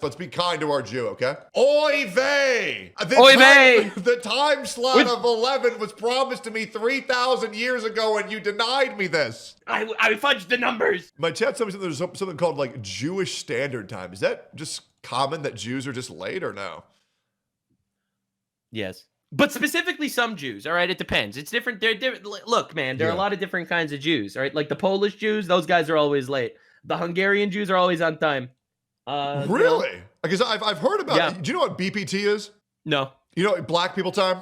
Let's be kind to our Jew, okay? Oy vey! Oy vey! The time slot of 11 was promised to me 3,000 years ago, and you denied me this. I fudged the numbers. My chat told me there's something called like Jewish Standard Time. Is that just common that Jews are just late or no? Yes. But specifically some Jews, all right? It depends. It's different. They're different. Look, man, there are a lot of different kinds of Jews, all right? Like the Polish Jews, those guys are always late. The Hungarian Jews are always on time. Really? Because I've heard about it. Do you know what BPT is? No. You know Black People Time?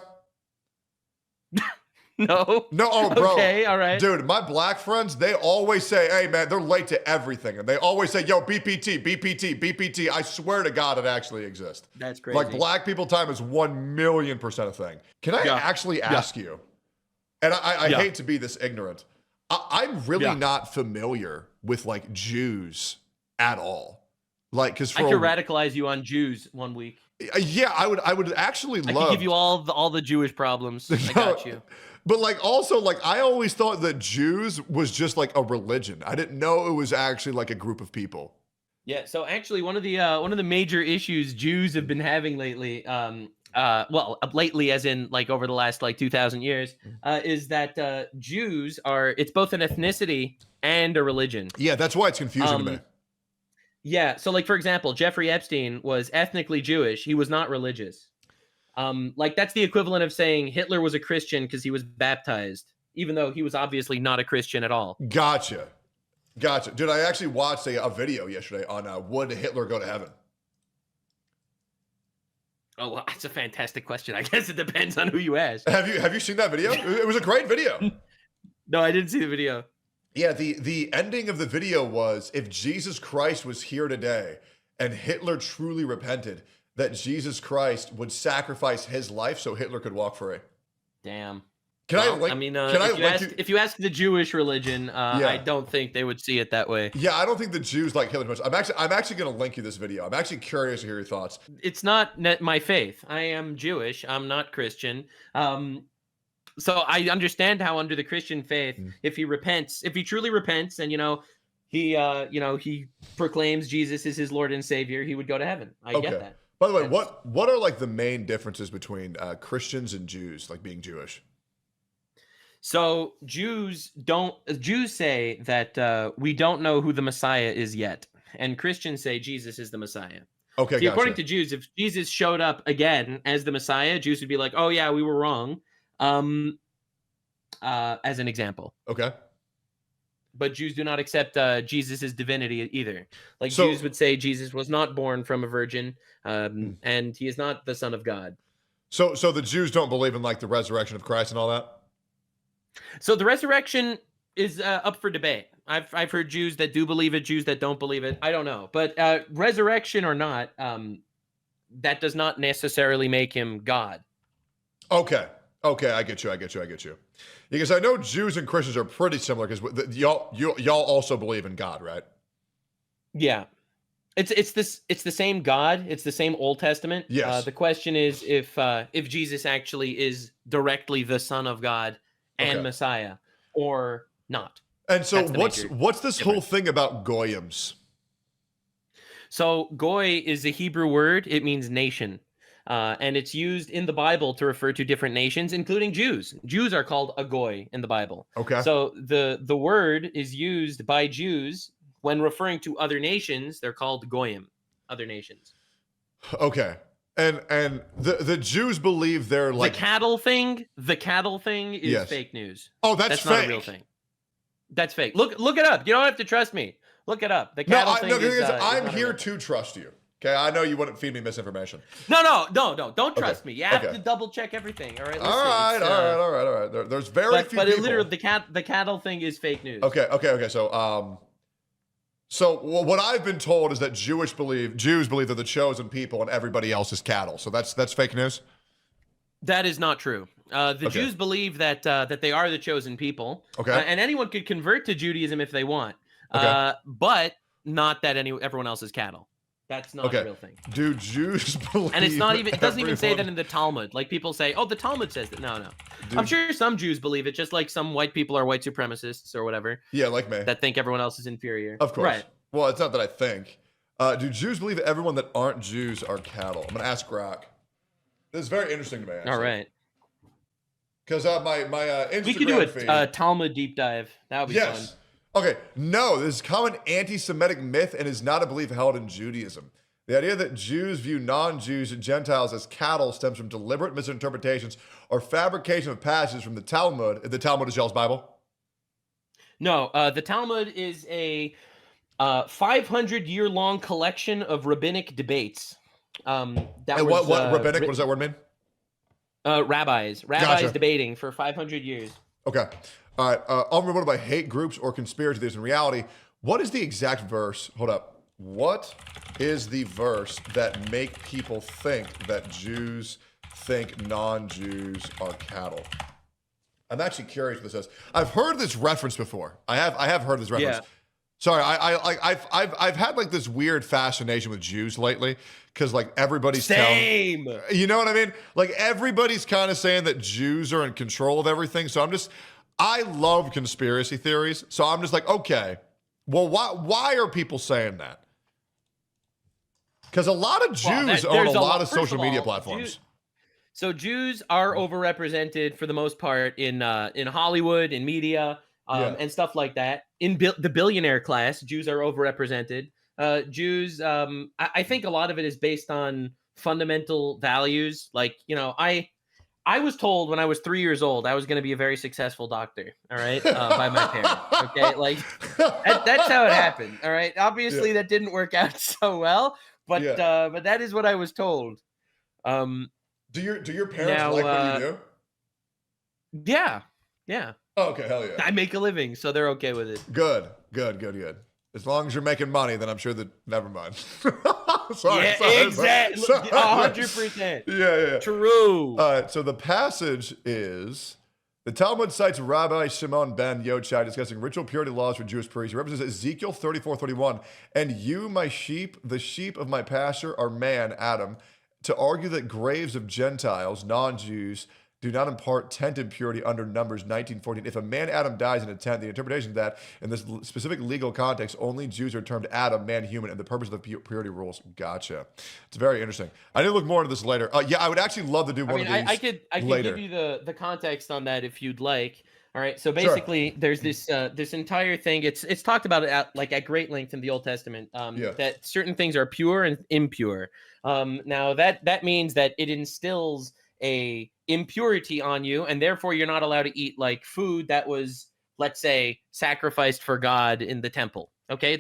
No. No, oh, bro. Okay, all right. Dude, my black friends, they always say, hey, man, they're late to everything. And they always say, yo, BPT, BPT, BPT. I swear to God it actually exists. That's crazy. Like, Black People Time is 1,000,000% a thing. Can I actually ask you, and I hate to be this ignorant, I'm really not familiar with, like, Jews at all. Like, because I could radicalize you on Jews one week. Yeah, I would actually love. I could give you all the Jewish problems. I got you. But like also like I always thought that Jews was just like a religion. I didn't know it was actually like a group of people. Yeah. So actually, one of the major issues Jews have been having lately, lately as in like over the last like 2,000 years, is that Jews it's both an ethnicity and a religion. Yeah, that's why it's confusing to me. Yeah, so like for example, Jeffrey Epstein was ethnically Jewish. He was not religious. Like that's the equivalent of saying Hitler was a Christian because he was baptized, even though he was obviously not a Christian at all. Gotcha. Dude, I actually watched a video yesterday on would Hitler go to heaven? Oh, well, that's a fantastic question. I guess it depends on who you ask. Have you seen that video? It was a great video. No, I didn't see the video. Yeah, the ending of the video was if Jesus Christ was here today and Hitler truly repented, that Jesus Christ would sacrifice his life so Hitler could walk free. Damn. If you ask the Jewish religion, I don't think they would see it that way. Yeah, I don't think the Jews like Hitler much. I'm actually going to link you this video. I'm actually curious to hear your thoughts. It's not my faith. I am Jewish. I'm not Christian. So I understand how under the Christian faith, if he truly repents and, he proclaims Jesus is his Lord and Savior, he would go to heheaven. I get that. By the way, what are like the main differences between Christians and Jews, like being Jewish? So Jews say that we don't know who the Messiah is yet. And Christians say Jesus is the Messiah. Okay, See, according to Jews, if Jesus showed up again as the Messiah, Jews would be like, oh yeah, we were wrong. As an example. Okay. But Jews do not accept Jesus' divinity either. Like Jews would say Jesus was not born from a virgin, and he is not the Son of God. So the Jews don't believe in like the resurrection of Christ and all that? So the resurrection is up for debate. I've heard Jews that do believe it, Jews that don't believe it. I don't know. But resurrection or not, that does not necessarily make him God. Okay, I get you. Because I know Jews and Christians are pretty similar because y'all also believe in God, right? Yeah. It's the same God. It's the same Old Testament. Yes. The question is if Jesus actually is directly the Son of God and Messiah or not. And so what's this whole thing about goyim? So goy is a Hebrew word. It means nation. And it's used in the Bible to refer to different nations, including Jews. Jews are called a goy in the Bible. Okay. So the word is used by Jews when referring to other nations. They're called goyim, other nations. Okay. And the Jews believe they're like the cattle thing is fake news. Oh, that's fake. Not a real thing. That's fake. Look it up. You don't have to trust me. Look it up. The cattle thing is I'm here to trust you. Okay, I know you wouldn't feed me misinformation. No. Don't trust me. You have to double check everything. All right. Listen, all right. There's very few people. But literally, the cattle thing is fake news. Okay. So what I've been told is that Jews believe they're the chosen people and everybody else is cattle. So that's fake news. That is not true. The Jews believe that they are the chosen people. Okay. And anyone could convert to Judaism if they want. But not that everyone else is cattle. That's not a real thing. Do Jews believe? And it's not even. It doesn't even say that in the Talmud. Like people say, "Oh, the Talmud says that." No. I'm sure some Jews believe it, just like some white people are white supremacists or whatever. Yeah, like me. That think everyone else is inferior. Of course. Right. Well, it's not that I think. Do Jews believe that everyone that aren't Jews are cattle? I'm going to ask Grok. This is very interesting to me, actually. All right. Because my Instagram we could do feed, a Talmud deep dive. That would be fun. Okay. No, this is a common anti-Semitic myth and is not a belief held in Judaism. The idea that Jews view non-Jews and Gentiles as cattle stems from deliberate misinterpretations or fabrication of passages from the Talmud. The Talmud is y'all's Bible? No, the Talmud is a 500-year-long collection of rabbinic debates. What rabbinic? What does that word mean? Rabbis gotcha. Debating for 500 years. Okay. All right. Often reported by hate groups or conspiracy theories. In reality, what is the exact verse? Hold up. What is the verse that make people think that Jews think non-Jews are cattle? I'm actually curious what this is. I've heard this reference before. I have heard this reference. Yeah. Sorry, I've had like this weird fascination with Jews lately because like everybody's same. You know what I mean? Like everybody's kind of saying that Jews are in control of everything. So I love conspiracy theories. So I'm just like, okay, well, why are people saying that? Because a lot of Jews own a lot of social media platforms. Jews are overrepresented for the most part in Hollywood, in media, and stuff like that. In the billionaire class, Jews are overrepresented. Jews, I think a lot of it is based on fundamental values. Like, you know, I was told when I was 3 years old I was going to be a very successful doctor. All right, by my parents. Okay, like that's how it happened. All right, obviously that didn't work out so well, but that is what I was told. Do your parents like what you do? Yeah. Oh, okay, hell yeah. I make a living, so they're okay with it. Good. As long as you're making money, then I'm sure that, never mind. Sorry. Exactly. 100%. Yeah. True. All right, so the passage is, the Talmud cites Rabbi Shimon ben Yochai discussing ritual purity laws for Jewish priests. He represents Ezekiel 34:31, and you, my sheep, the sheep of my pasture, are man, Adam, to argue that graves of Gentiles, non-Jews, do not impart tent impurity under Numbers 19:14. If a man Adam dies in a tent, the interpretation of that in this specific legal context, only Jews are termed Adam, man, human, and the purpose of the purity rules. Gotcha. It's very interesting. I need to look more into this later. I would actually love to do one of these. I could give you the context on that if you'd like. All right. So basically, there's this this entire thing. It's talked about at great length in the Old Testament. That certain things are pure and impure. Now that means that it instills a impurity on you, and therefore you're not allowed to eat like food that was, let's say, sacrificed for God in the temple. Okay,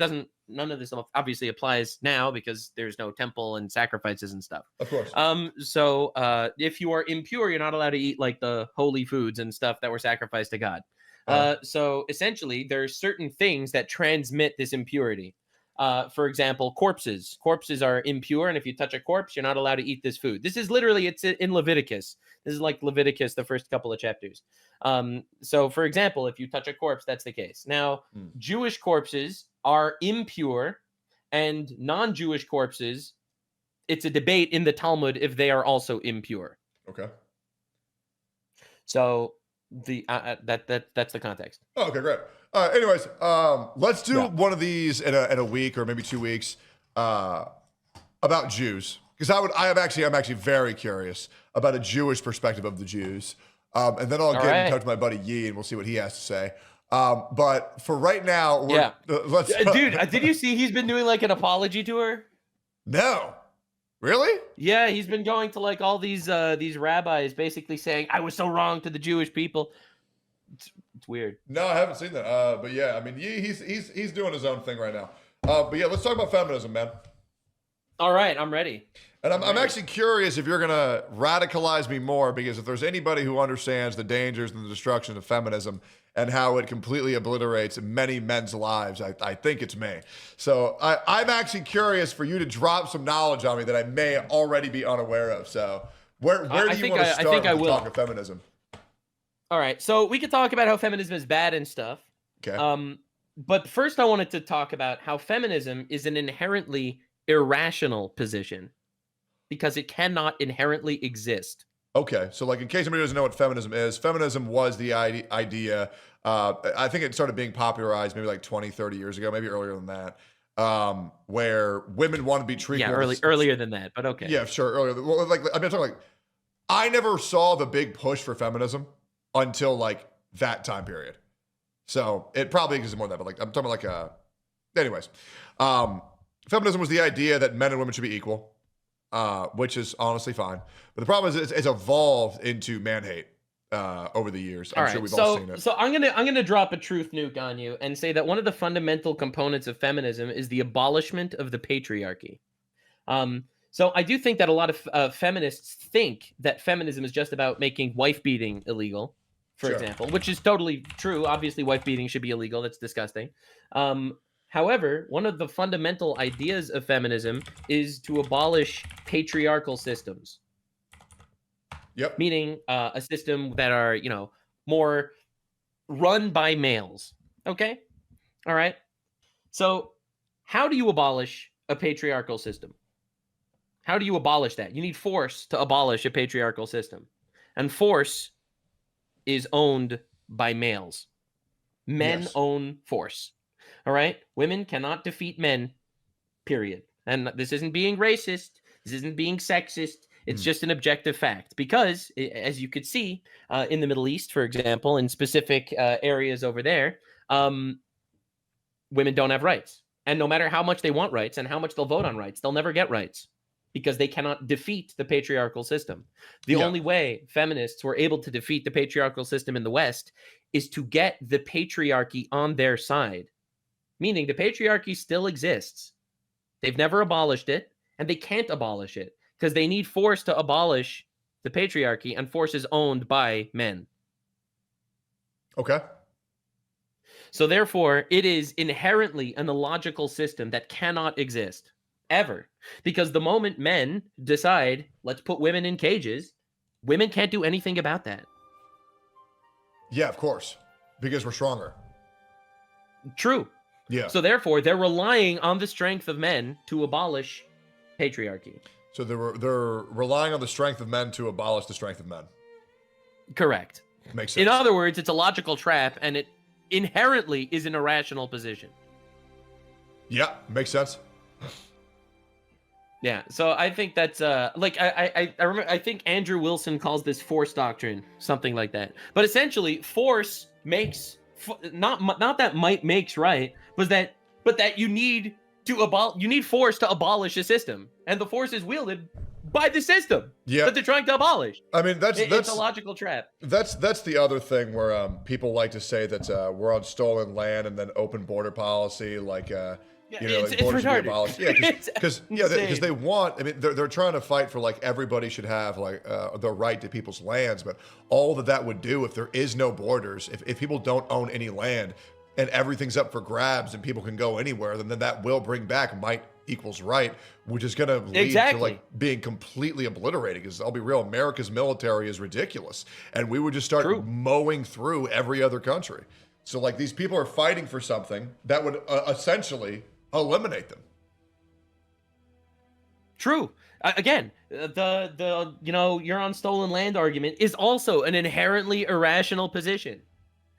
none of this obviously applies now because there's no temple and sacrifices and stuff. Of course. So if you are impure, you're not allowed to eat like the holy foods and stuff that were sacrificed to God. So essentially, there's certain things that transmit this impurity. For example, corpses. Corpses are impure, and if you touch a corpse, you're not allowed to eat this food. This is literally, it's in Leviticus. This is like Leviticus, the first couple of chapters. So, for example, if you touch a corpse, that's the case. Now, Jewish corpses are impure, and non-Jewish corpses, it's a debate in the Talmud if they are also impure. Okay. So that's the context. Oh, okay, great. Anyways, let's do one of these in a week or maybe 2 weeks about Jews, because I'm actually very curious about a Jewish perspective of the Jews, and then I'll get in touch with my buddy Yee and we'll see what he has to say. But for right now, let's. Dude, did you see he's been doing like an apology tour? No. Really? Yeah, he's been going to like all these rabbis, basically saying, "I was so wrong to the Jewish people." It's weird. No, I haven't seen that. But yeah, I mean, he's doing his own thing right now. But yeah, let's talk about feminism, man. All right, I'm ready. And I'm actually curious if you're gonna radicalize me more, because if there's anybody who understands the dangers and the destruction of feminism and how it completely obliterates many men's lives, I think it's me. So I'm actually curious for you to drop some knowledge on me that I may already be unaware of. So where do you want to start with the talk of feminism? All right, so we could talk about how feminism is bad and stuff. Okay. But first I wanted to talk about how feminism is an inherently irrational position because it cannot inherently exist. Okay, so like in case somebody doesn't know what feminism is, feminism was the idea, I think it started being popularized maybe like 20, 30 years ago, maybe earlier than that, where women want to be treated. Yeah, earlier than that, but okay. Yeah, sure, earlier. Well, like I mean, I'm talking like I never saw the big push for feminism until like that time period. So it probably exists more than that, but like I'm talking about anyways. Feminism was the idea that men and women should be equal, which is honestly fine. But the problem is it's evolved into man hate over the years. I'm sure we've all seen it. So I'm gonna drop a truth nuke on you and say that one of the fundamental components of feminism is the abolishment of the patriarchy. So I do think that a lot of feminists think that feminism is just about making wife beating illegal, for example, which is totally true. Obviously, wife beating should be illegal. That's disgusting. However, one of the fundamental ideas of feminism is to abolish patriarchal systems. Yep. Meaning a system that are, more run by males. Okay? All right. So how do you abolish a patriarchal system? How do you abolish that? You need force to abolish a patriarchal system. And force is owned by males. Men own force. All right? Women cannot defeat men, period. And this isn't being racist. This isn't being sexist. It's just an objective fact because, as you could see in the Middle East, for example, in specific areas over there, women don't have rights. And no matter how much they want rights and how much they'll vote on rights, they'll never get rights because they cannot defeat the patriarchal system. The only way feminists were able to defeat the patriarchal system in the West is to get the patriarchy on their side, meaning the patriarchy still exists. They've never abolished it, and they can't abolish it. Because they need force to abolish the patriarchy, and force is owned by men. Okay. So therefore, it is inherently an illogical system that cannot exist, ever. Because the moment men decide, let's put women in cages, women can't do anything about that. Yeah, of course. Because we're stronger. True. Yeah. So therefore, they're relying on the strength of men to abolish patriarchy. So they're relying on the strength of men to abolish the strength of men. Correct. Makes sense. In other words, it's a logical trap, and it inherently is an irrational position. Yeah, makes sense. Yeah, so I think that's like I remember I think Andrew Wilson calls this force doctrine, something like that. But essentially, force makes not that might makes right, but that you need force to abolish a system, and the force is wielded by the system that they're trying to abolish. I mean, it's a logical trap. That's the other thing where people like to say that we're on stolen land and then open border policy, like it's retarded. Yeah, because they want. I mean, they're trying to fight for like everybody should have like the right to people's lands, but all that would do if there is no borders, if people don't own any land, and everything's up for grabs and people can go anywhere, then that will bring back might equals right, which is going to lead to like being completely obliterated. Because I'll be real, America's military is ridiculous, and we would just start mowing through every other country. So like these people are fighting for something that would essentially eliminate them. True. Again, the you're on stolen land argument is also an inherently irrational position.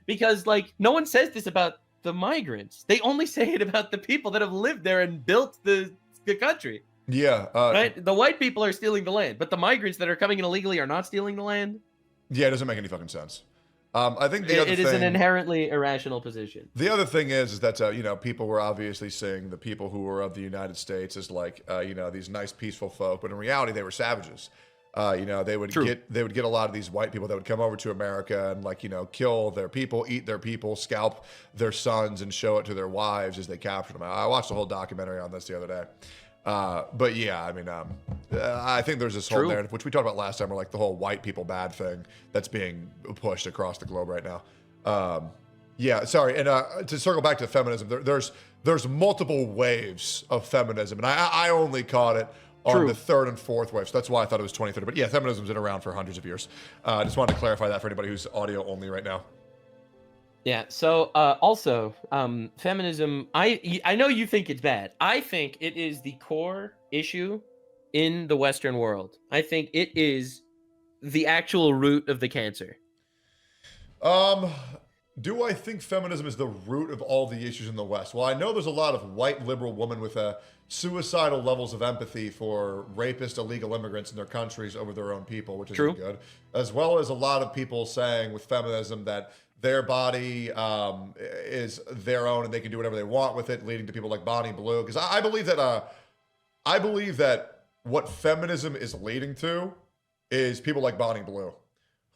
Because, like, no one says this about the migrants. They only say it about the people that have lived there and built the country. Yeah. Right? The white people are stealing the land, but the migrants that are coming in illegally are not stealing the land. Yeah, it doesn't make any fucking sense. I think the other thing... It is an inherently irrational position. The other thing is that, people were obviously seeing the people who were of the United States as, like, these nice, peaceful folk, but in reality, they were savages. They would get a lot of these white people that would come over to America and like, kill their people, eat their people, scalp their sons and show it to their wives as they captured them. I watched a whole documentary on this the other day. But yeah, I mean, I think there's this whole narrative, which we talked about last time, where like the whole white people bad thing that's being pushed across the globe right now. Sorry. And to circle back to feminism, there's multiple waves of feminism, and I only caught it on the third and fourth wave. So that's why I thought it was 2030. But yeah, feminism's been around for hundreds of years. I just wanted to clarify that for anybody who's audio only right now. Yeah. So also, feminism, I know you think it's bad. I think it is the core issue in the Western world. I think it is the actual root of the cancer. Do I think feminism is the root of all the issues in the West? Well, I know there's a lot of white liberal women with suicidal levels of empathy for rapist illegal immigrants in their countries over their own people, which isn't good. As well as a lot of people saying with feminism that their body is their own and they can do whatever they want with it, leading to people like Bonnie Blue. Because I believe that what feminism is leading to is people like Bonnie Blue,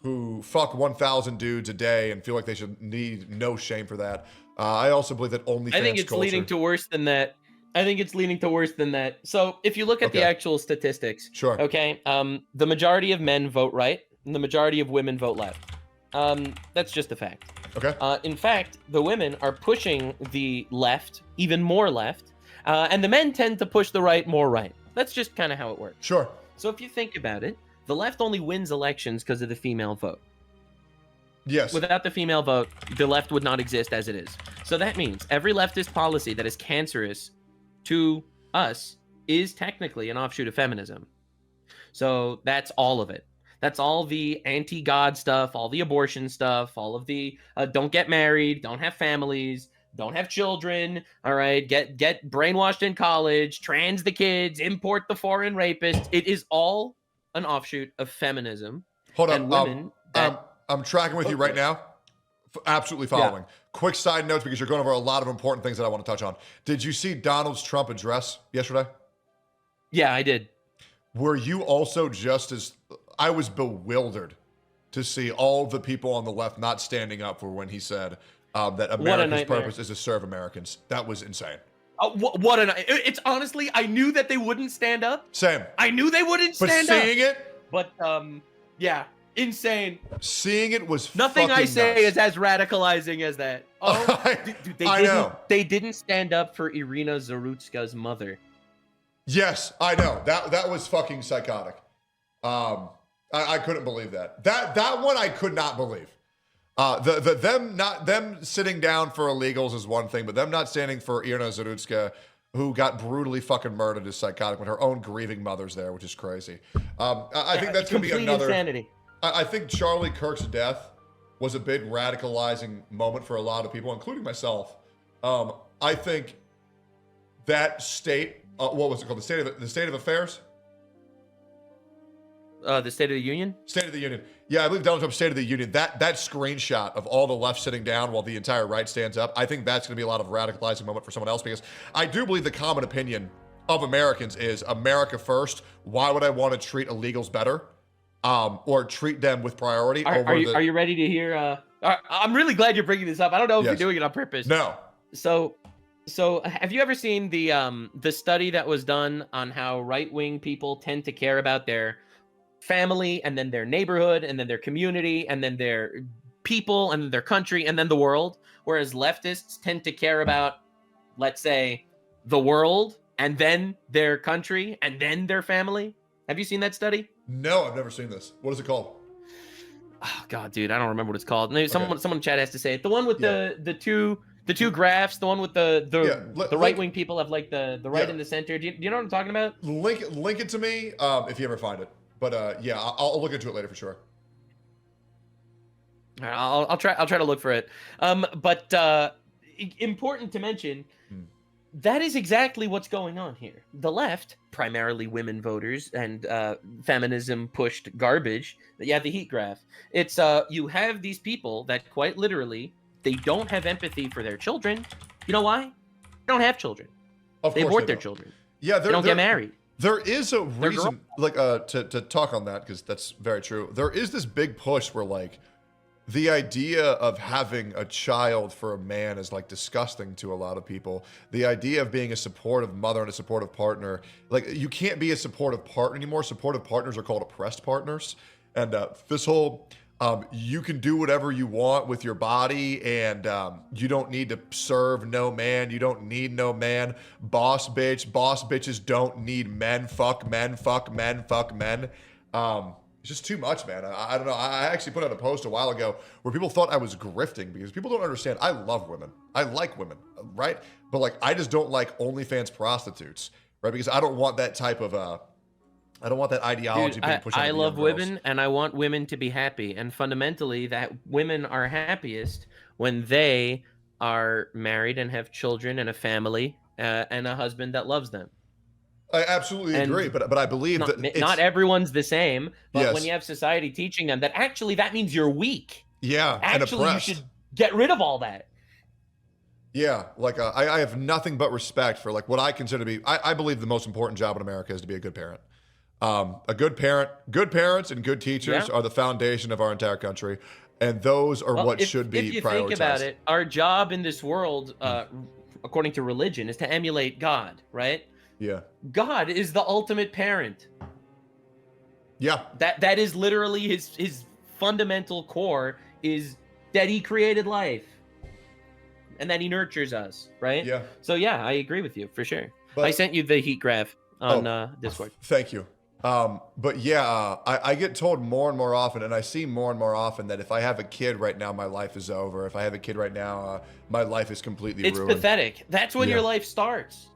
who fuck 1,000 dudes a day and feel like they should need no shame for that. I also believe that OnlyFans I think it's leading to worse than that. So if you look at the actual statistics, okay, the majority of men vote right, and the majority of women vote left. That's just a fact. Okay. In fact, the women are pushing the left even more left, and the men tend to push the right more right. That's just kind of how it works. Sure. So if you think about it, the left only wins elections because of the female vote. Yes. Without the female vote, the left would not exist as it is. So that means every leftist policy that is cancerous to us is technically an offshoot of feminism. So that's all of it. That's all the anti-God stuff, all the abortion stuff, all of the don't get married, don't have families, don't have children, all right, get brainwashed in college, trans the kids, import the foreign rapists. It is all an offshoot of feminism. Hold on, I'm tracking with you right now. Absolutely following. Yeah. Quick side notes, because you're going over a lot of important things that I want to touch on. Did you see Donald Trump's address yesterday? Yeah, I did. Were you also just as... I was bewildered to see all the people on the left not standing up for when he said that America's purpose is to serve Americans. That was insane. It's honestly, I knew that they wouldn't stand up. Same. I knew they wouldn't stand up. But seeing it? But, yeah, insane. Seeing it was nothing I say nuts. is as radicalizing as that. Oh, dude, they didn't stand up for Irina Zarutska's mother. Yes, I know. That was fucking psychotic. I couldn't believe that. That one I could not believe. Them sitting down for illegals is one thing, but them not standing for Irina Zarutska, who got brutally fucking murdered, is psychotic when her own grieving mother's there, which is crazy. I think that's gonna be another insanity. I think Charlie Kirk's death was a big radicalizing moment for a lot of people, including myself. I think that state, what was it called? The state of affairs. The State of the Union? State of the Union. Yeah, I believe Donald Trump's State of the Union. That screenshot of all the left sitting down while the entire right stands up, I think that's going to be a lot of radicalizing moment for someone else, because I do believe the common opinion of Americans is America first. Why would I want to treat illegals better, or treat them with priority? Are you ready to hear? I'm really glad you're bringing this up. I don't know if you're doing it on purpose. No. So have you ever seen the study that was done on how right-wing people tend to care about their family, and then their neighborhood, and then their community, and then their people, and then their country, and then the world, whereas leftists tend to care about, let's say, the world, and then their country, and then their family? Have you seen that study? No, I've never seen this. What is it called? Oh God, dude, I don't remember what it's called. Maybe someone in chat has to say it. The one with the two graphs, the one with the right-wing people have like the right in the center. Do you know what I'm talking about? Link it to me if you ever find it. But yeah, I'll look into it later for sure. All right, I'll try to look for it. But important to mention, that is exactly what's going on here. The left, primarily women voters and feminism pushed garbage. Yeah, the heat graph. It's you have these people that quite literally they don't have empathy for their children. You know why? They don't have children. They abort their children. Yeah, they don't get married. There is a reason, like, to talk on that, because that's very true. There is this big push where, like, the idea of having a child for a man is, like, disgusting to a lot of people. The idea of being a supportive mother and a supportive partner, like, you can't be a supportive partner anymore. Supportive partners are called oppressed partners. And this whole... you can do whatever you want with your body, and you don't need to serve no man. You don't need no man. Boss bitches don't need men. Fuck men, fuck men, fuck men. It's just too much, man. I don't know. I actually put out a post a while ago where people thought I was grifting, because people don't understand. I love women. I like women, right? But like, I just don't like OnlyFans prostitutes, right? Because I don't want that type of I don't want that ideology being pushed on the young girls. I love women, and I want women to be happy. And fundamentally, that women are happiest when they are married and have children and a family and a husband that loves them. I absolutely agree, but I believe that not everyone's the same. But yes. when you have society teaching them that actually that means you're weak. Yeah, actually, and you should get rid of all that. Yeah, like I have nothing but respect for like what I consider to be. I believe the most important job in America is to be a good parent. A good parent, good parents, and good teachers are the foundation of our entire country, and those are what should be prioritized. If you think about it, our job in this world, according to religion, is to emulate God, right? Yeah. God is the ultimate parent. Yeah. That is literally his fundamental core is that he created life and that he nurtures us, right? Yeah. So yeah, I agree with you for sure. But I sent you the heat graph on Discord. Thank you. But yeah, I get told more and more often, and I see more and more often that if I have a kid right now, my life is over. If I have a kid right now, my life is completely ruined. It's pathetic. That's when your life starts.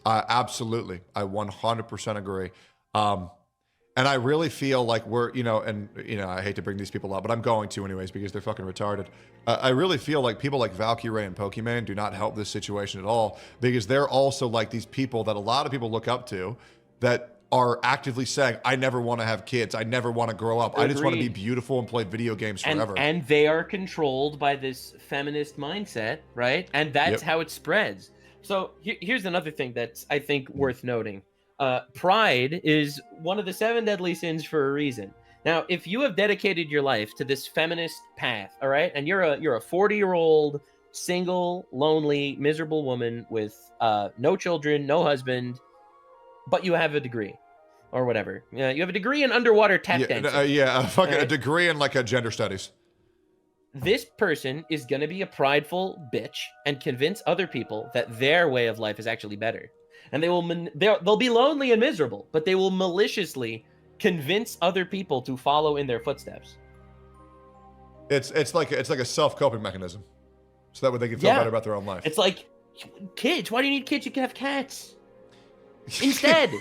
Absolutely. I 100% agree. And I really feel like we're, I hate to bring these people up, but I'm going to anyways because they're fucking retarded. I really feel like people like Valkyrie and Pokimane do not help this situation at all because they're also like these people that a lot of people look up to that are actively saying, I never want to have kids. I never want to grow up. Agreed. I just want to be beautiful and play video games forever. And they are controlled by this feminist mindset, right? And that's how it spreads. So here's another thing that's, I think, worth noting. Pride is one of the 7 deadly sins for a reason. Now, if you have dedicated your life to this feminist path, all right, and you're a 40-year-old, single, lonely, miserable woman with no children, no husband, but you have a degree or whatever. You have a degree in underwater tap dancing. A degree in like a gender studies. This person is going to be a prideful bitch and convince other people that their way of life is actually better. And they'll be lonely and miserable, but they will maliciously convince other people to follow in their footsteps. It's like a self-coping mechanism. So that way they can feel better about their own life. It's like, kids, why do you need kids? You can have cats. Instead.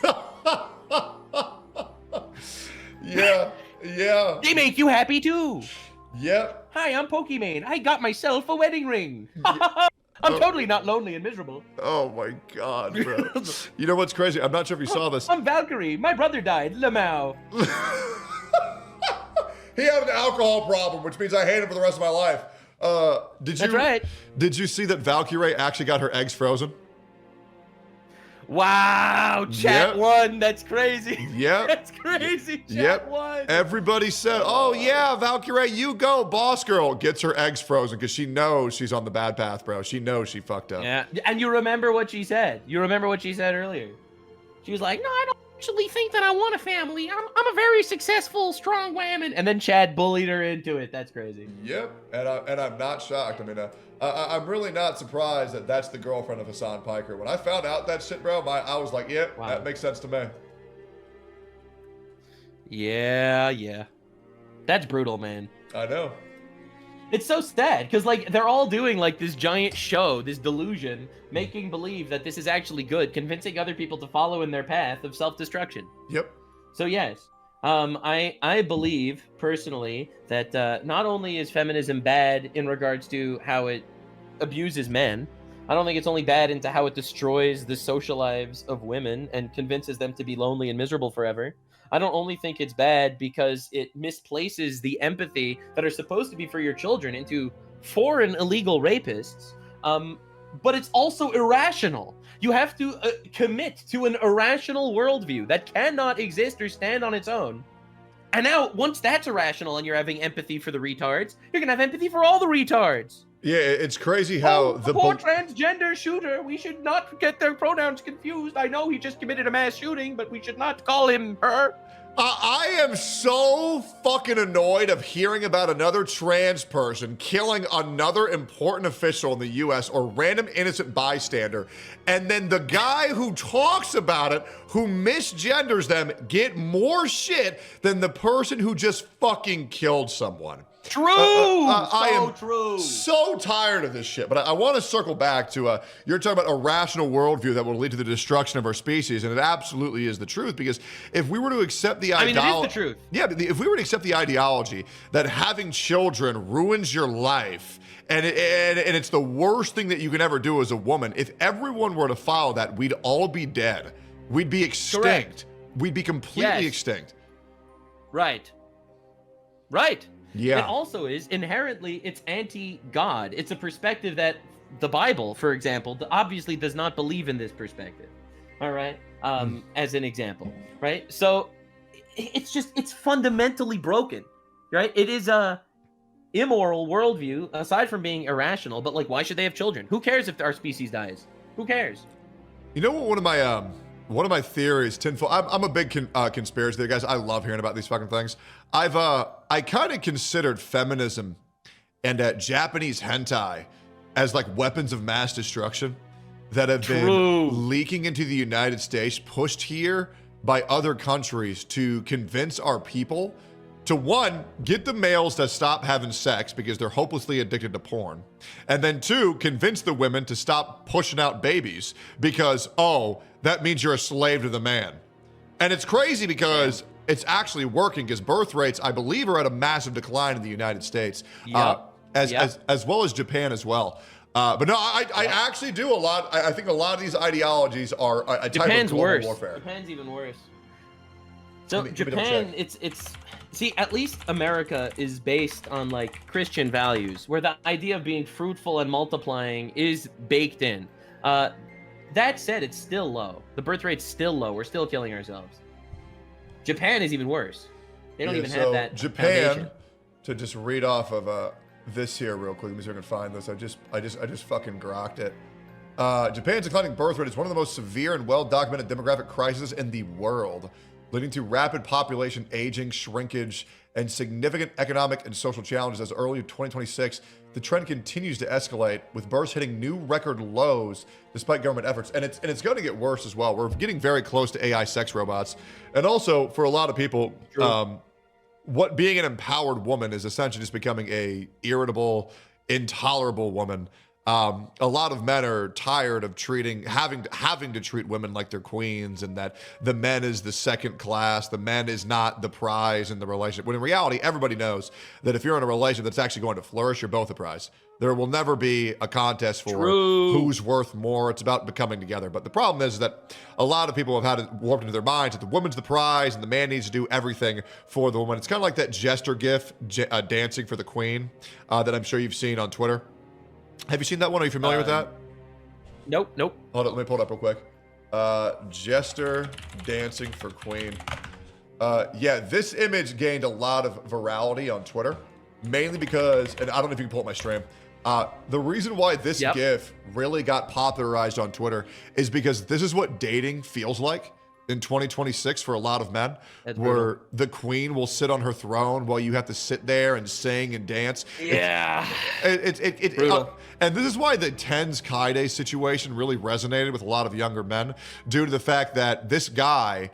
Yeah. They make you happy too. Yep. Hi, I'm Pokimane. I got myself a wedding ring. I'm totally not lonely and miserable. Oh my God, bro. You know what's crazy? I'm not sure if you saw this. I'm Valkyrie. My brother died. Lamau. He had an alcohol problem, which means I hate him for the rest of my life. That's right. Did you see that Valkyrie actually got her eggs frozen? Wow, chat won. That's crazy. Yep. That's crazy. Chat won. Everybody said, oh yeah, Valkyrie, you go. Boss girl gets her eggs frozen because she knows she's on the bad path, bro. She knows she fucked up. Yeah, and you remember what she said. You remember what she said earlier. She was like, no, I don't actually think that I want a family. I'm a very successful, strong woman. And then Chad bullied her into it. That's crazy. Yep, and I'm not shocked. I mean, I'm really not surprised that that's the girlfriend of Hassan Piker. When I found out that shit, bro, I was like, yep, that makes sense to me. Yeah. That's brutal, man. I know. It's so sad because like they're all doing like this giant show, this delusion, making believe that this is actually good, convincing other people to follow in their path of self-destruction. Yep. So yes, I believe personally that not only is feminism bad in regards to how it abuses men, I don't think it's only bad into how it destroys the social lives of women and convinces them to be lonely and miserable forever. I don't only think it's bad because it misplaces the empathy that are supposed to be for your children into foreign illegal rapists, but it's also irrational. You have to commit to an irrational worldview that cannot exist or stand on its own. And now, once that's irrational and you're having empathy for the retards, you're going to have empathy for all the retards. Yeah, it's crazy how the poor transgender shooter, we should not get their pronouns confused. I know he just committed a mass shooting, but we should not call him her. I am so fucking annoyed of hearing about another trans person killing another important official in the U.S. or random innocent bystander, and then the guy who talks about it, who misgenders them, get more shit than the person who just fucking killed someone. True. I am true. So tired of this shit. But I want to circle back to you're talking about a rational worldview that will lead to the destruction of our species, and it absolutely is the truth. Because if we were to accept the ideology, it is the truth. Yeah, but if we were to accept the ideology that having children ruins your life, and it's the worst thing that you can ever do as a woman, if everyone were to follow that, we'd all be dead. We'd be extinct. Correct. We'd be completely extinct. Right. Yeah. It also is inherently, it's anti-God. It's a perspective that the Bible, for example, obviously does not believe in this perspective. All right. As an example, right? So it's fundamentally broken, right? It is a immoral worldview aside from being irrational, but like, why should they have children? Who cares if our species dies? Who cares? You know what? One of my theories, tinfoil. I'm a big conspiracy theory, guys. I love hearing about these fucking things. I kind of considered feminism and Japanese hentai as like weapons of mass destruction that have been leaking into the United States, pushed here by other countries to convince our people to, one, get the males to stop having sex because they're hopelessly addicted to porn. And then two, convince the women to stop pushing out babies because, oh, that means you're a slave to the man. And it's crazy because it's actually working, because birth rates, I believe, are at a massive decline in the United States, as well as Japan as well. But no, I actually do a lot. I think a lot of these ideologies are a type of global warfare. Japan's even worse. So Japan, it's see, at least America is based on like Christian values, where the idea of being fruitful and multiplying is baked in. That said, it's still low. The birth rate's still low. We're still killing ourselves. Japan is even worse. They don't even have that. Japan, foundation. to just read off of this here real quick. Let me see if I can find this. I just fucking grokked it. Japan's declining birth rate is one of the most severe and well-documented demographic crises in the world, leading to rapid population aging, shrinkage, and significant economic and social challenges. As early as 2026, the trend continues to escalate, with births hitting new record lows despite government efforts. And it's going to get worse as well. We're getting very close to AI sex robots. And also, for a lot of people, what being an empowered woman is essentially just becoming a irritable, intolerable woman. A lot of men are tired of having to treat women like they're queens, and that the men is the second class, the men is not the prize in the relationship. When in reality, everybody knows that if you're in a relationship that's actually going to flourish, you're both a prize. There will never be a contest for who's worth more. It's about becoming together. But the problem is that a lot of people have had it warped into their minds that the woman's the prize and the man needs to do everything for the woman. It's kind of like that jester gif, dancing for the queen, that I'm sure you've seen on Twitter. Have you seen that one? Are you familiar with that? Nope. Hold on, let me pull it up real quick. Jester dancing for queen. Yeah, this image gained a lot of virality on Twitter, mainly because, and I don't know if you can pull up my stream, the reason why this GIF really got popularized on Twitter is because this is what dating feels like in 2026 for a lot of men, where the queen will sit on her throne while you have to sit there and sing and dance. Yeah. And this is why the Tens Kaide situation really resonated with a lot of younger men, due to the fact that this guy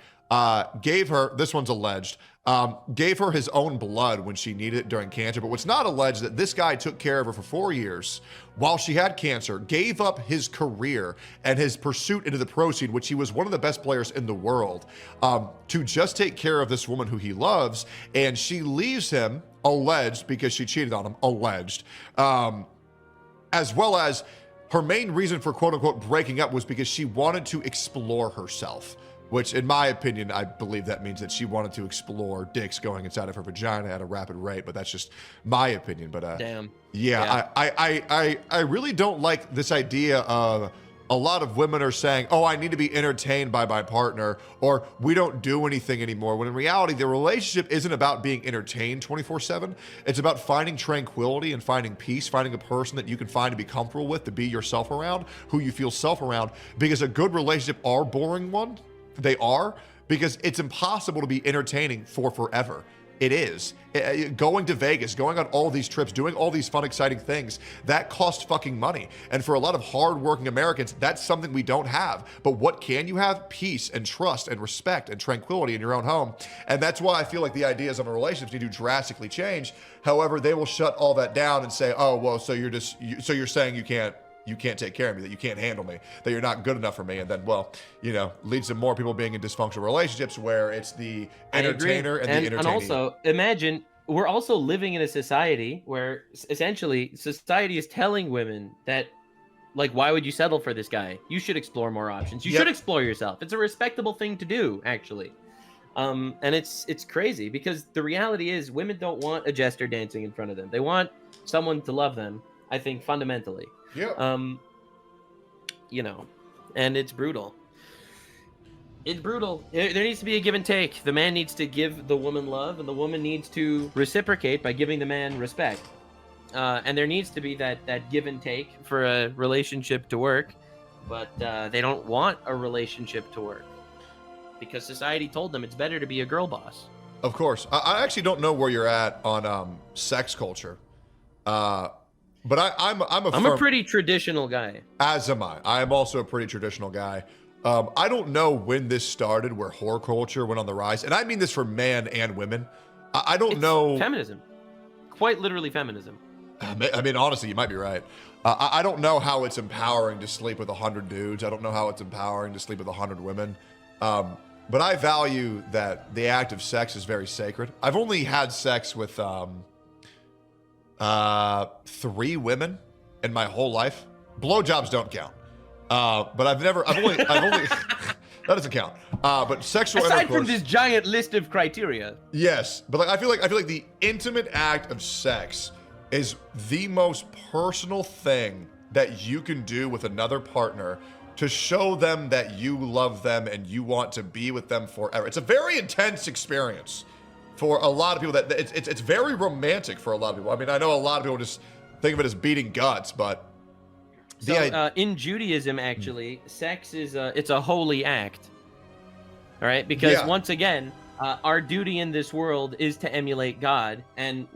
gave her, this one's alleged, gave her his own blood when she needed it during cancer. But what's not alleged is that this guy took care of her for 4 years while she had cancer, gave up his career and his pursuit into the pro scene, which he was one of the best players in the world, to just take care of this woman who he loves. And she leaves him, alleged, because she cheated on him, alleged, as well as her main reason for quote unquote breaking up was because she wanted to explore herself. Which, in my opinion, I believe that means that she wanted to explore dicks going inside of her vagina at a rapid rate, but that's just my opinion. But damn. Yeah. I really don't like this idea of a lot of women are saying, oh, I need to be entertained by my partner, or we don't do anything anymore. When in reality, the relationship isn't about being entertained 24/7. It's about finding tranquility and finding peace, finding a person that you can find to be comfortable with, to be yourself around, who you feel self around, because a good relationship are boring one. They are, because it's impossible to be entertaining for forever. It is. Going to Vegas, going on all these trips, doing all these fun, exciting things, that costs fucking money. And for a lot of hardworking Americans, that's something we don't have. But what can you have? Peace and trust and respect and tranquility in your own home. And that's why I feel like the ideas of a relationship need to drastically change. However, they will shut all that down and say, oh, well, so you're saying you can't take care of me, that you can't handle me, that you're not good enough for me. And then, well, leads to more people being in dysfunctional relationships where it's the entertainer and the entertainee. And also, imagine, we're also living in a society where essentially society is telling women that, like, why would you settle for this guy? You should explore more options. You should explore yourself. It's a respectable thing to do, actually. And it's crazy because the reality is women don't want a jester dancing in front of them. They want someone to love them, I think, fundamentally. Yeah. And it's brutal. It's brutal. There needs to be a give and take. The man needs to give the woman love, and the woman needs to reciprocate by giving the man respect. And there needs to be that give and take for a relationship to work, but they don't want a relationship to work because society told them it's better to be a girl boss. Of course. I actually don't know where you're at on sex culture. But I'm a pretty traditional guy. As am I. I am also a pretty traditional guy. I don't know when this started, where whore culture went on the rise. And I mean this for men and women. I don't know. Feminism. Quite literally feminism. I mean, honestly, you might be right. I don't know how it's empowering to sleep with 100 dudes. I don't know how it's empowering to sleep with 100 women. But I value that the act of sex is very sacred. I've only had sex with 3 women in my whole life. Blowjobs don't count. But I've only that doesn't count. But sexual aside intercourse, from this giant list of criteria. Yes, but I feel like the intimate act of sex is the most personal thing that you can do with another partner to show them that you love them and you want to be with them forever. It's a very intense experience for a lot of people. That it's very romantic for a lot of people. I mean, I know a lot of people just think of it as beating guts, but in Judaism, actually, sex is it's a holy act. All right, because once again, our duty in this world is to emulate God, and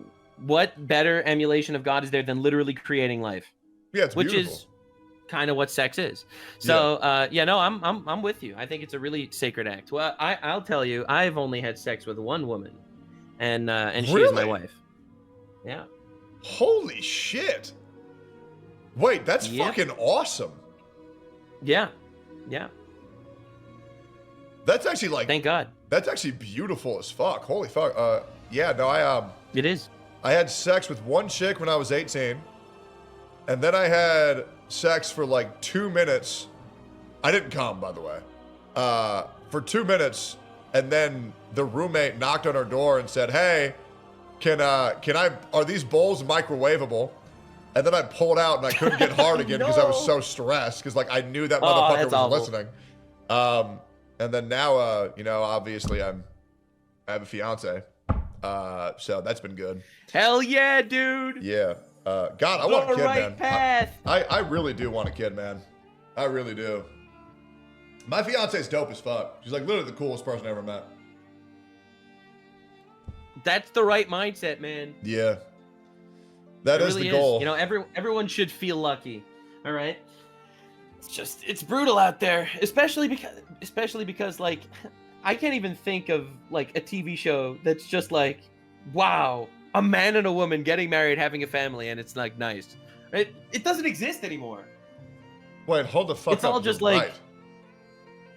what better emulation of God is there than literally creating life? Yeah, it's which beautiful. Is kind of what sex is. So I'm with you. I think it's a really sacred act. Well, I'll tell you, I've only had sex with one woman, and she is my wife. Yeah. Holy shit! Wait, that's fucking awesome. Yeah. That's actually like. Thank God. That's actually beautiful as fuck. Holy fuck. It is. I had sex with one chick when I was 18, and then I had sex for like 2 minutes. I didn't come, by the way. For 2 minutes, and then the roommate knocked on her door and said, "Hey, are these bowls microwavable?" And then I pulled out and I couldn't get hard again because I was so stressed because like I knew that motherfucker was listening. And then now, obviously I have a fiance. So that's been good. Hell yeah, dude. Yeah. God, I want a kid, man. Path. I really do want a kid, man. I really do. My fiance's dope as fuck. She's like literally the coolest person I ever met. That's the right mindset, man. Yeah. That is the goal. Everyone should feel lucky. All right. It's brutal out there, especially because like I can't even think of like a TV show that's just like, wow, a man and a woman getting married, having a family, and it's like nice. It doesn't exist anymore. Wait, hold the fuck up. It's all just like,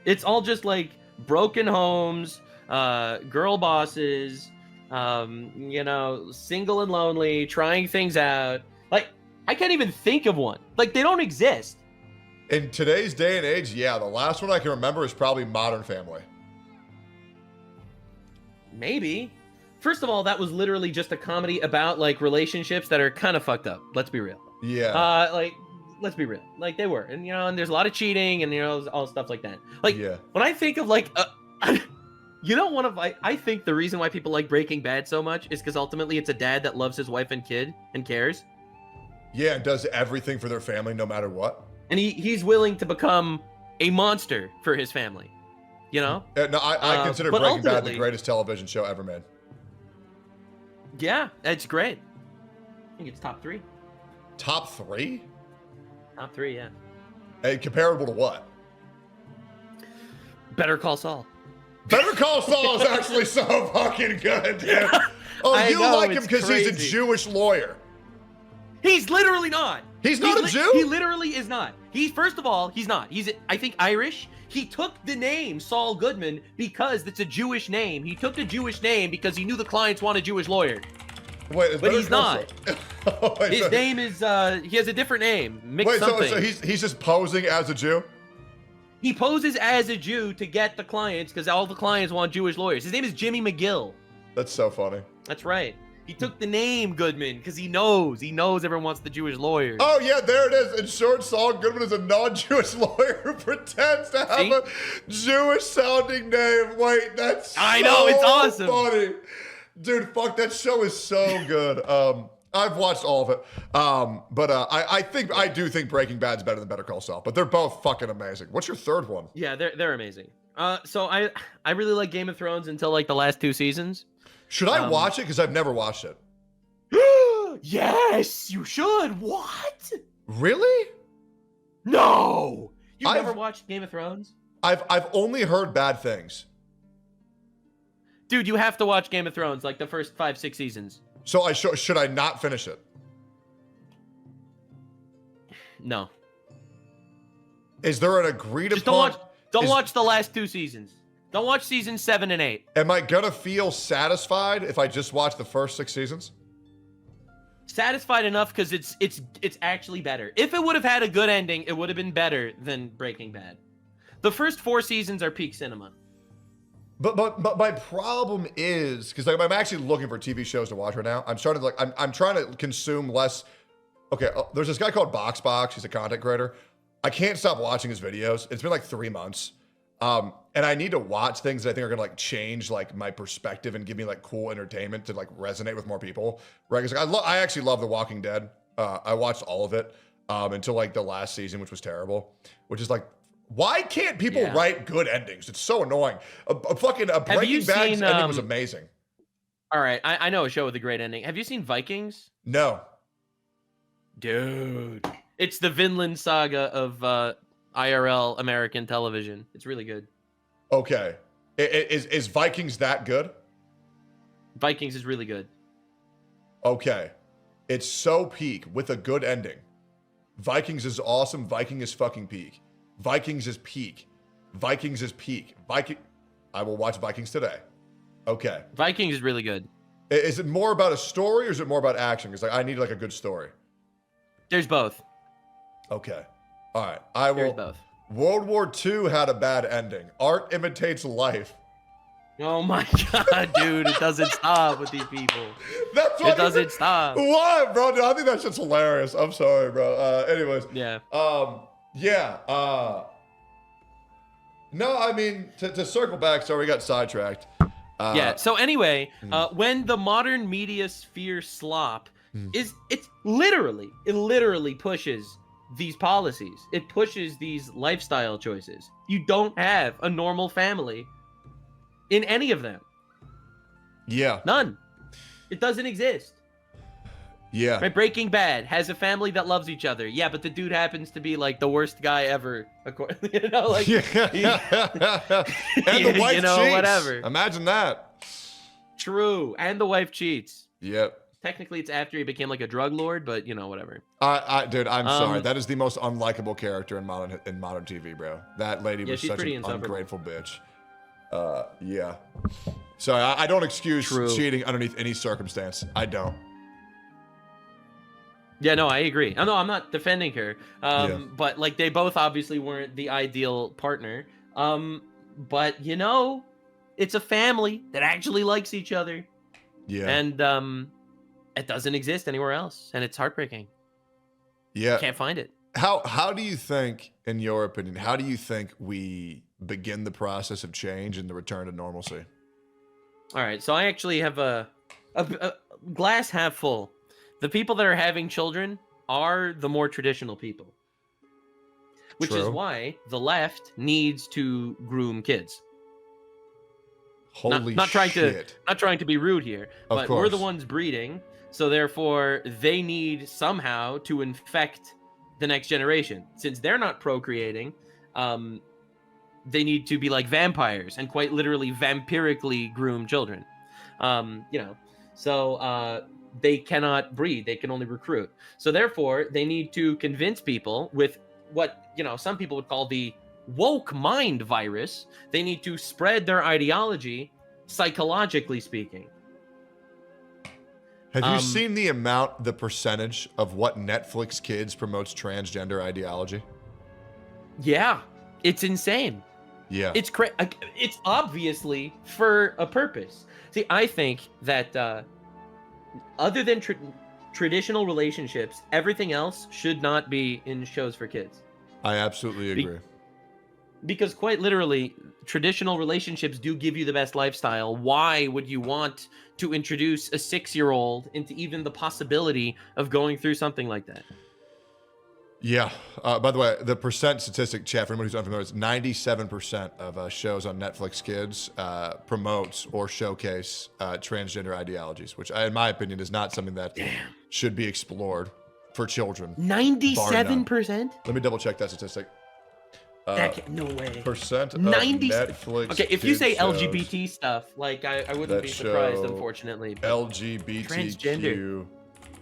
it's all just like broken homes, girl bosses, single and lonely, trying things out. Like, I can't even think of one. Like, they don't exist. In today's day and age, yeah, the last one I can remember is probably Modern Family. Maybe. First of all, that was literally just a comedy about like relationships that are kind of fucked up. Let's be real. Yeah. Let's be real. Like they were, and and there's a lot of cheating, and all stuff like that. Like when I think of like, I think the reason why people like Breaking Bad so much is because ultimately it's a dad that loves his wife and kid and cares. Yeah, and does everything for their family no matter what. And he's willing to become a monster for his family. No, I consider Breaking Bad the greatest television show ever made. Yeah, it's great. I think it's top 3. Top 3? Top 3, yeah. And comparable to what? Better Call Saul. Better Call Saul is actually so fucking good, dude. Oh, you like him because he's a Jewish lawyer. He's literally not. He's not a Jew? He literally is not. First of all, he's not. He's, I think, Irish. He took the name Saul Goodman because it's a Jewish name. He took a Jewish name because he knew the clients wanted a Jewish lawyer. Wait, but he's not. His name is, he has a different name. So he's just posing as a Jew? He poses as a Jew to get the clients because all the clients want Jewish lawyers. His name is Jimmy McGill. That's so funny. That's right. He took the name Goodman because he knows everyone wants the Jewish lawyer. Oh yeah, there it is. In short, Saul Goodman is a non-Jewish lawyer who pretends to have a Jewish-sounding name. Wait, that's I know, it's awesome. Funny. Dude, fuck, that show is so good. I've watched all of it. But I do think Breaking Bad's better than Better Call Saul, but they're both fucking amazing. What's your third one? Yeah, they're amazing. So I really like Game of Thrones until like the last 2 seasons. Should I watch it? Because I've never watched it. Yes, you should. What? Really? No. You've never watched Game of Thrones? I've only heard bad things. Dude, you have to watch Game of Thrones, like the first 5-6 seasons. So should I not finish it? No. Is there an agreed upon? Don't watch the last 2 seasons. Don't watch seasons 7 and 8. Am I gonna feel satisfied if I just watch the first 6 seasons? Satisfied enough because it's actually better. If it would have had a good ending, it would have been better than Breaking Bad. The first 4 seasons are peak cinema. But my problem is because I'm actually looking for TV shows to watch right now. I'm starting to I'm trying to consume less. Okay, there's this guy called Box. He's a content creator. I can't stop watching his videos. It's been like 3 months. And I need to watch things that I think are gonna like change like my perspective and give me like cool entertainment to like resonate with more people. Right? Because I actually love The Walking Dead. I watched all of it until like the last season, which was terrible. Which is like, why can't people write good endings? It's so annoying. A Breaking Bad's ending was amazing. All right, I know a show with a great ending. Have you seen Vikings? No. Dude, it's the Vinland Saga of IRL American television. It's really good. Okay. Is Vikings that good? Vikings is really good. Okay. It's so peak with a good ending. Vikings is awesome. Viking is fucking peak. Vikings is peak. Vikings is peak. I will watch Vikings today. Okay. Vikings is really good. Is it more about a story or is it more about action? Because I need like a good story. There's both. Okay. All right. I will. There's both. World War II had a bad ending. Art imitates life. Oh my god, dude! It doesn't stop with these people. That's what it doesn't stop. What, bro? Dude, I think that shit's hilarious. I'm sorry, bro. Anyways. Yeah. Yeah. No, I mean to circle back. Sorry, we got sidetracked. Yeah. So anyway, when the modern media sphere slop it literally pushes these policies. It pushes these lifestyle choices. You don't have a normal family in any of them. Yeah. None. It doesn't exist. Yeah. Right? Breaking Bad has a family that loves each other. Yeah, but the dude happens to be like the worst guy ever. You know, like and the wife cheats. Whatever. Imagine that. True. And the wife cheats. Yep. Technically, it's after he became like a drug lord, but whatever. Dude, I'm sorry. That is the most unlikable character in modern TV, bro. That lady was such an ungrateful bitch. Yeah. Sorry, I don't excuse cheating underneath any circumstance. I don't. Yeah, no, I agree. No, I'm not defending her. But like they both obviously weren't the ideal partner. But it's a family that actually likes each other. Yeah. And it doesn't exist anywhere else, and it's heartbreaking. Yeah. Can't find it. How do you think, in your opinion, how do you think we begin the process of change and the return to normalcy? All right, so I actually have a glass half full. The people that are having children are the more traditional people, which is why the left needs to groom kids. Holy not trying shit. to be rude here, but we're the ones breeding, so therefore they need somehow to infect the next generation. Since they're not procreating, they need to be like vampires and quite literally vampirically groom children. So they cannot breed, they can only recruit. So therefore they need to convince people with what, some people would call the woke mind virus. They need to spread their ideology, psychologically speaking. Have you seen the percentage of what Netflix Kids promotes transgender ideology? Yeah, it's insane. Yeah. It's it's obviously for a purpose. See, I think that other than traditional relationships, everything else should not be in shows for kids. I absolutely agree. Because quite literally, traditional relationships do give you the best lifestyle. Why would you want to introduce a 6-year-old into even the possibility of going through something like that? Yeah. By the way, the percent statistic, chat, for anyone who's unfamiliar, is 97% of shows on Netflix Kids promotes or showcase transgender ideologies, which, in my opinion, is not something that should be explored for children. 97%? Let me double check that statistic. No way. Percent of Netflix. Okay, if you say LGBT stuff, like I wouldn't be surprised, unfortunately. LGBTQ transgender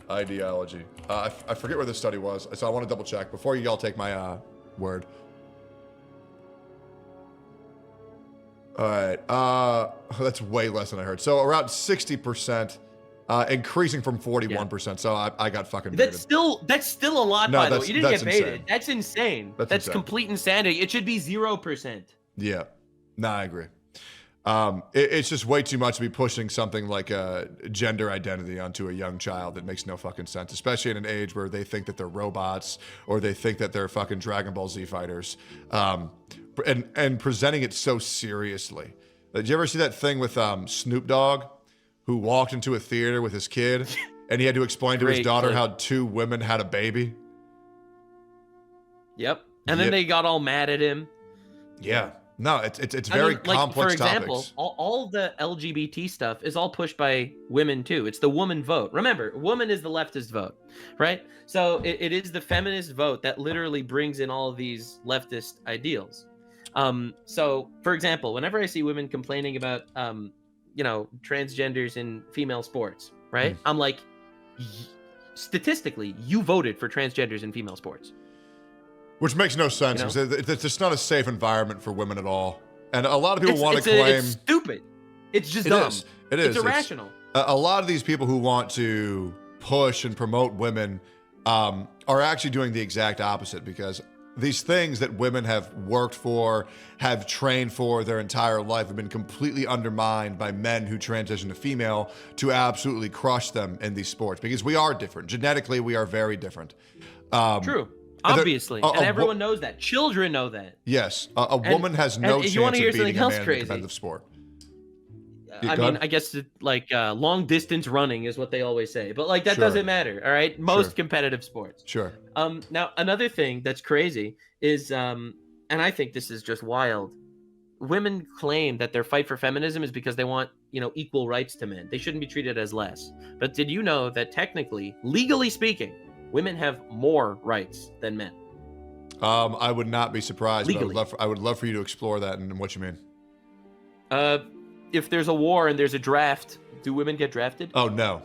ideology. I forget where this study was, so I want to double check before you all take my word. All right, that's way less than I heard. So around 60%, increasing from 41%. Yeah. So I got fucking baited. That's still a lot, by the way. You didn't get baited. Insane. That's insane. That's insane. Complete insanity. It should be 0%. Yeah, no, I agree. It's just way too much to be pushing something like a gender identity onto a young child. That makes no fucking sense, especially in an age where they think that they're robots or they think that they're fucking Dragon Ball Z fighters, and presenting it so seriously. Did you ever see that thing with Snoop Dogg, who walked into a theater with his kid and he had to explain to his daughter how 2 women had a baby? Yep. And then they got all mad at him. Yeah. No, it's very complex. For example, topics. All the LGBT stuff is all pushed by women too. It's the woman vote. Remember, woman is the leftist vote, right? So it is the feminist vote that literally brings in all of these leftist ideals. So for example, whenever I see women complaining about, transgenders in female sports, right? I'm like, statistically, you voted for transgenders in female sports. Which makes no sense. It's just not a safe environment for women at all. And a lot of people want to claim... It's stupid. It's just dumb. It is. It's irrational. A lot of these people who want to push and promote women are actually doing the exact opposite, because these things that women have worked for, have trained for their entire life, have been completely undermined by men who transition to female to absolutely crush them in these sports, because we are different. Genetically, we are very different. True. Obviously. And everyone knows that. Children know that. Yes. A woman has no chance of beating a man in a competitive sport. I guess long distance running is what they always say. But that doesn't matter, all right? Most competitive sports. Sure. Now, another thing that's crazy is, and I think this is just wild, women claim that their fight for feminism is because they want, equal rights to men. They shouldn't be treated as less. But did you know that technically, legally speaking, women have more rights than men? I would not be surprised. Legally. But I would love for you to explore that and what you mean. If there's a war and there's a draft, do women get drafted? Oh, no.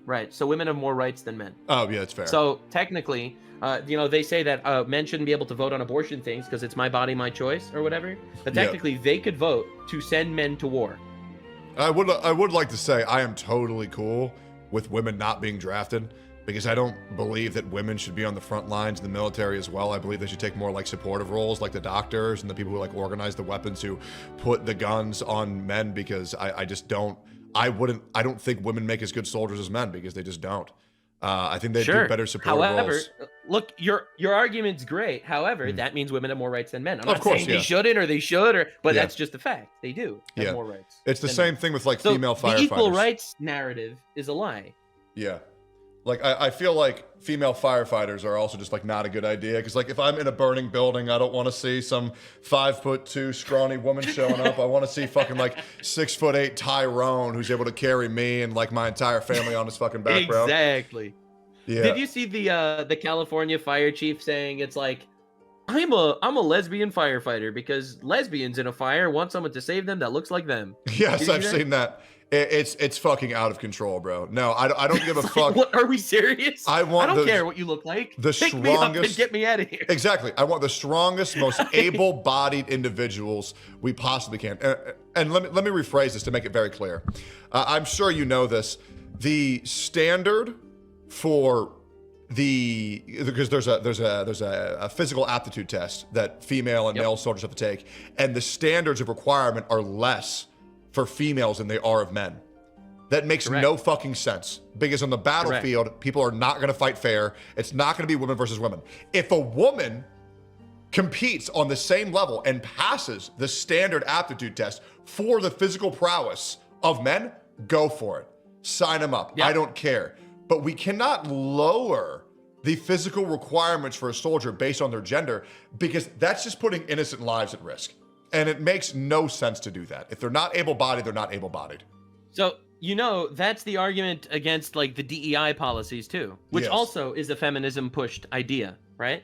Right. So women have more rights than men. Oh, yeah, that's fair. So technically, they say that men shouldn't be able to vote on abortion things because it's my body, my choice or whatever. But technically, they could vote to send men to war. I would like to say I am totally cool with women not being drafted, because I don't believe that women should be on the front lines in the military as well. I believe they should take more supportive roles, like the doctors and the people who organize the weapons, who put the guns on men, because I don't think women make as good soldiers as men, because they just don't. I think they do better supportive roles. However, look, your argument's great. However, that means women have more rights than men. I'm not saying they shouldn't or they should, but that's just a fact. They do have more rights. It's the same thing with female firefighters. The equal rights narrative is a lie. Yeah. Like, I feel like female firefighters are also just like not a good idea. Because like if I'm in a burning building, I don't want to see some 5'2" scrawny woman showing up. I want to see fucking like 6'8" Tyrone who's able to carry me and like my entire family on his fucking back, bro. Exactly. Yeah. Did you see the California fire chief saying it's like, I'm a lesbian firefighter because lesbians in a fire want someone to save them that looks like them. Yes, I've seen that. It's fucking out of control, bro. No, I don't give a fuck. What, are we serious? I don't care what you look like. The Pick strongest, me up and get me out of here. Exactly. I want the strongest, most able-bodied individuals we possibly can. And let me rephrase this to make it very clear. I'm sure you know this. The standard for because there's a physical aptitude test that female and male soldiers have to take, and the standards of requirement are less for females than they are of men. That makes no fucking sense, because on the battlefield, people are not going to fight fair. It's not going to be women versus women. If a woman competes on the same level and passes the standard aptitude test for the physical prowess of men, go for it. Sign them up. I don't care. But we cannot lower the physical requirements for a soldier based on their gender, because that's just putting innocent lives at risk. And it makes no sense to do that. If they're not able-bodied, they're not able-bodied. So, that's the argument against like the DEI policies too, which also is a feminism pushed idea, right?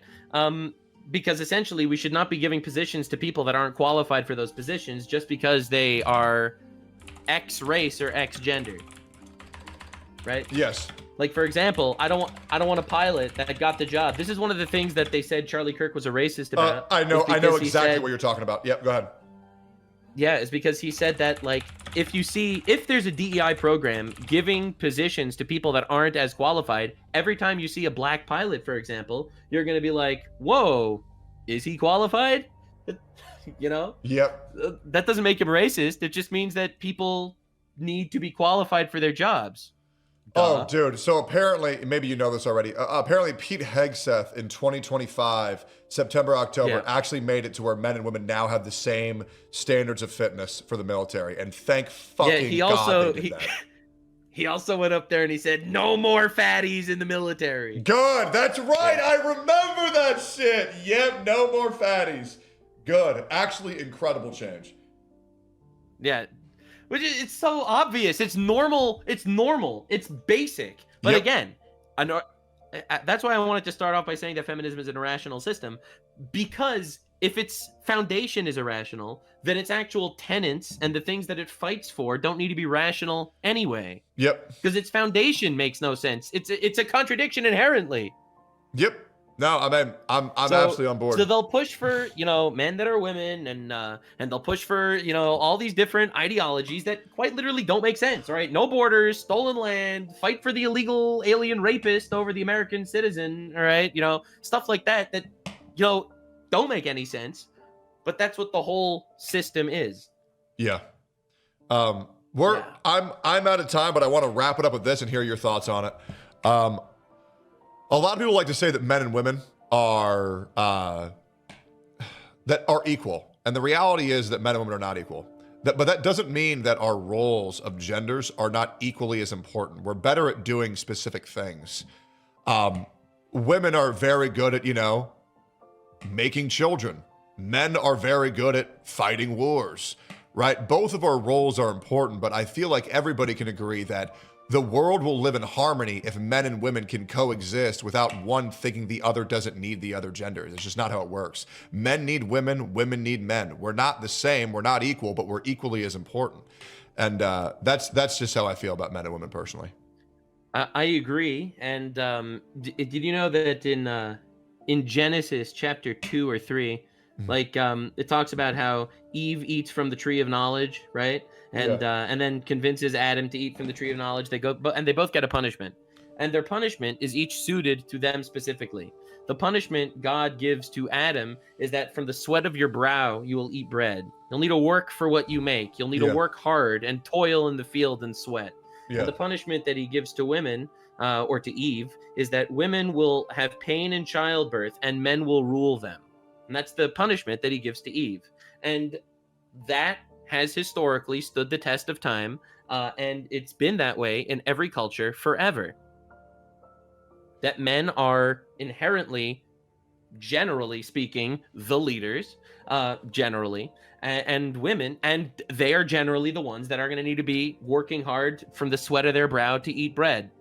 Because essentially we should not be giving positions to people that aren't qualified for those positions just because they are X race or X gender. Right? Yes. Like, for example, I don't want a pilot that got the job. This is one of the things that they said Charlie Kirk was a racist about. I know exactly what you're talking about. Yep, go ahead. Yeah, it's because he said that, like, if there's a DEI program giving positions to people that aren't as qualified, every time you see a black pilot, for example, you're going to be like, whoa, is he qualified? Yep. That doesn't make him racist. It just means that people need to be qualified for their jobs. Oh, dude. So apparently, maybe you know this already. Apparently, Pete Hegseth in 2025, September, October, actually made it to where men and women now have the same standards of fitness for the military. And thank fucking God they did that. He also went up there and he said, no more fatties in the military. Good. That's right. I remember that shit. Yep. No more fatties. Good. Actually, incredible change. Yeah. Which is, it's so obvious. It's normal. It's normal. It's basic. But again, I know that's why I wanted to start off by saying that feminism is an irrational system, because if its foundation is irrational, then its actual tenets and the things that it fights for don't need to be rational anyway. Yep. Because its foundation makes no sense. It's a contradiction inherently. Yep. No, I mean, I'm absolutely on board. So they'll push for, men that are women, and they'll push for, all these different ideologies that quite literally don't make sense, right? No borders, stolen land, fight for the illegal alien rapist over the American citizen, all right? Stuff like that don't make any sense, but that's what the whole system is. Yeah. I'm out of time, but I want to wrap it up with this and hear your thoughts on it. A lot of people like to say that men and women are equal, and the reality is that men and women are not equal. But that doesn't mean that our roles of genders are not equally as important. We're better at doing specific things. Women are very good at, making children. Men are very good at fighting wars, right? Both of our roles are important, but I feel like everybody can agree that the world will live in harmony if men and women can coexist without one thinking the other doesn't need the other gender. It's just not how it works. Men need women, women need men. We're not the same, we're not equal, but we're equally as important. And that's just how I feel about men and women personally. I agree. And did you know that in Genesis chapter 2 or 3, it talks about how Eve eats from the tree of knowledge, right? And then convinces Adam to eat from the tree of knowledge. They both get a punishment, and their punishment is each suited to them specifically. The punishment God gives to Adam is that from the sweat of your brow you will eat bread. You'll need to work for what you make. You'll need to work hard and toil in the field and sweat. And the punishment that he gives to women, or to Eve, is that women will have pain in childbirth and men will rule them. And that's the punishment that he gives to Eve. And that has historically stood the test of time, and it's been that way in every culture forever. that men are inherently, generally speaking, the leaders, generally, and women, and they are generally the ones that are going to need to be working hard from the sweat of their brow to eat bread.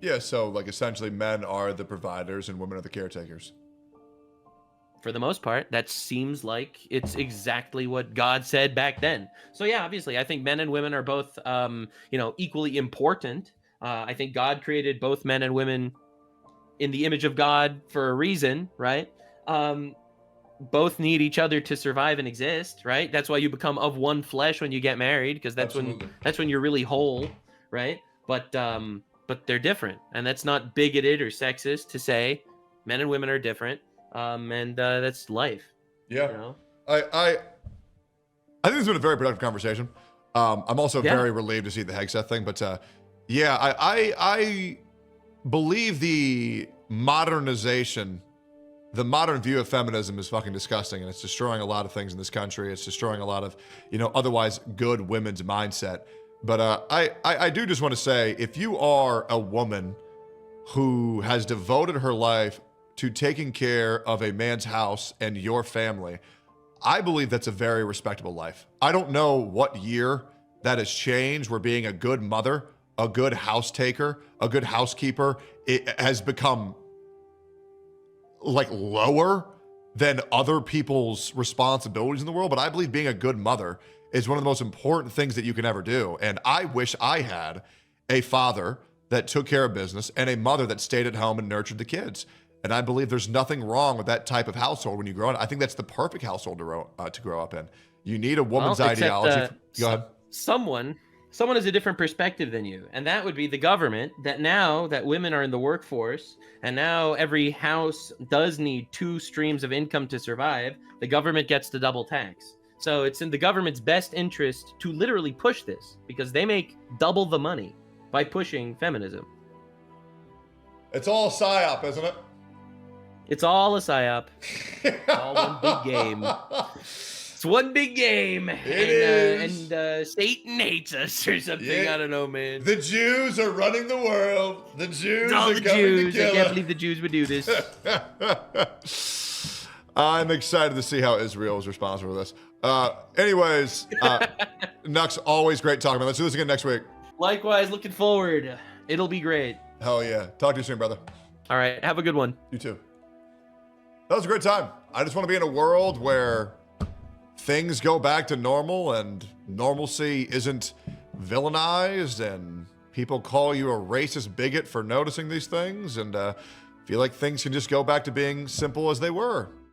Yeah, so like essentially men are the providers and women are the caretakers. For the most part, that seems like it's exactly what God said back then. So yeah, obviously, I think men and women are both, equally important. I think God created both men and women in the image of God for a reason, right? Both need each other to survive and exist, right? That's why you become of one flesh when you get married, because that's when you're really whole, right? But they're different, and that's not bigoted or sexist to say men and women are different. And that's life. Yeah. I think this has been a very productive conversation. I'm also very relieved to see the Hegseth thing, but I believe the modernization, the modern view of feminism is fucking disgusting, and it's destroying a lot of things in this country. It's destroying a lot of, otherwise good women's mindset. But I do just want to say, if you are a woman who has devoted her life to taking care of a man's house and your family, I believe that's a very respectable life. I don't know what year that has changed, where being a good mother, a good house taker, a good housekeeper, it has become like lower than other people's responsibilities in the world. But I believe being a good mother is one of the most important things that you can ever do. And I wish I had a father that took care of business and a mother that stayed at home and nurtured the kids. And I believe there's nothing wrong with that type of household when you grow up. I think that's the perfect household to grow up in. You need a woman's ideology. Go ahead. Someone has a different perspective than you, and that would be the government. That now that women are in the workforce, and now every house does need 2 streams of income to survive, the government gets to double tax. So it's in the government's best interest to literally push this, because they make double the money by pushing feminism. It's all a psyop, isn't it? It's all a psyop. It's all one big game. It's one big game. It is. And Satan hates us or something. Yeah. I don't know, man. The Jews are running the world. The Jews are coming to kill us. I can't believe the Jews would do this. I'm excited to see how Israel is responsible for this. Anyways, Nux, always great talking, man. Let's do this again next week. Likewise, looking forward. It'll be great. Hell yeah. Talk to you soon, brother. All right. Have a good one. You too. That was a great time. I just want to be in a world where things go back to normal and normalcy isn't villainized and people call you a racist bigot for noticing these things, and feel like things can just go back to being simple as they were.